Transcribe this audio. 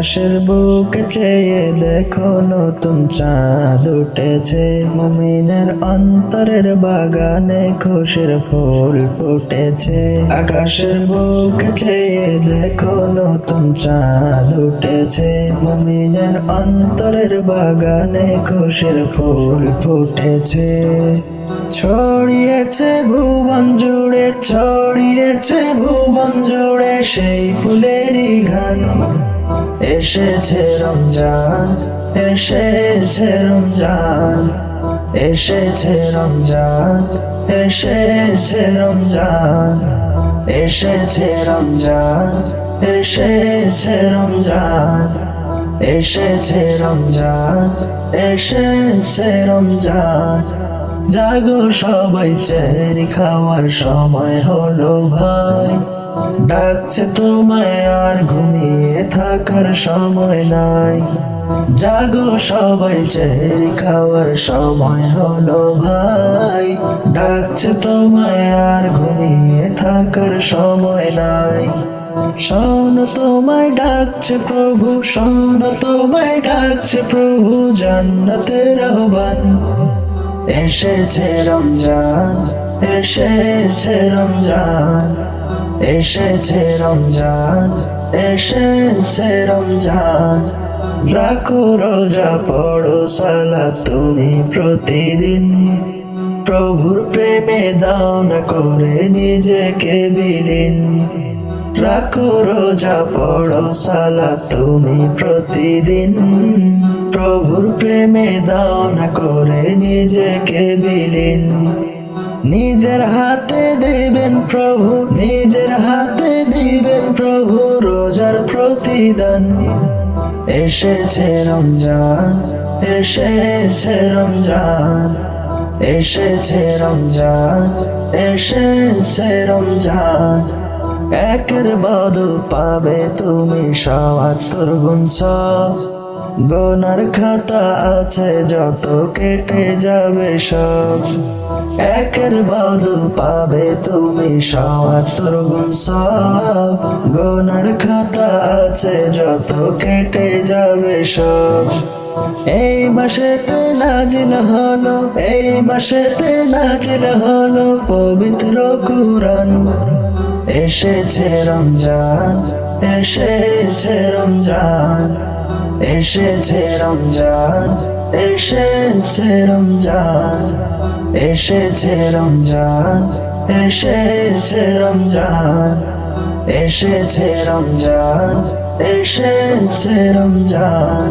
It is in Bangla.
আকাশের বুকে চেয়ে দেখো নতুন চাঁদ উঠেছে, মুমিনের অন্তরের বাগানে খুশির ফুল ফুটেছে। আকাশের বুকে চেয়ে দেখো নতুন চাঁদ উঠেছে, মুমিনের অন্তরের বাগানে খুশির ফুল ফুটেছে। ছড়িয়েছে ভুবন জুড়ে, ছড়িয়েছে ভুবন জুড়ে সেই ফুলেরই ঘ্রাণ। এসেছে রমজান, এসেছে রমজান, এসেছে রমজান, এসেছে রমজান, এসেছে রমজান, এসেছে রমজান, এসেছে রমজান, এসেছে রমজান। জাগো সবাই চেরি খাওয়ার সময় হলো ভাই, ডাকছে তোমায় আর ঘুমিয়ে থাকার সময় নাই। জাগো সবাই চেরি খাওয়ার সময় হলো ভাই, ডাকছে তোমায় আর ঘুমিয়ে থাকার সময় নাই। শোনো তোমায় ডাকছে প্রভু, শোনো তোমায় ডাকছে প্রভু, জান্নাতের আহ্বান। এসেছে রমজান, এসেছে রমজান, এসেছে রমজান, এসেছে রমজান। রাখো রোজা পড়ো সালাত তুমি প্রতিদিন, প্রভুর প্রেমে দাও না করে নিজেকে বিলীন। রাখো রোজা পড়ো সালাত তুমি প্রতিদিন, প্রভুর প্রেমে দাও না করে নিজেকে বিলীন। নিজের হাতে দিবেন প্রভু, নিজের হাতে দিবেন প্রভু রোজার প্রতিদান। এসেছে রমজান, এসেছে রমজান, এসেছে রমজান, এসেছে রমজান। একের বদল পাবে তুমি ৭৭ গুণ ৬, গোনার খাতা আছে যত কেটে যাবে সব। একের বদল পাবে তুমি ৭৭ গুণ ৬, গোনার খাতা আছে যত কেটে যাবে সব। এই মাসেতে নাজিল হলো, এই মাসেতে নাজিল হলো পবিত্র কুরআন। এসেছে রমজান, এসেছে রমজান, এসেছে রমজান, এসেছে রমজান, এসেছে রমজান, এসেছে রমজান, এসেছে রমজান, এসেছে রমজান।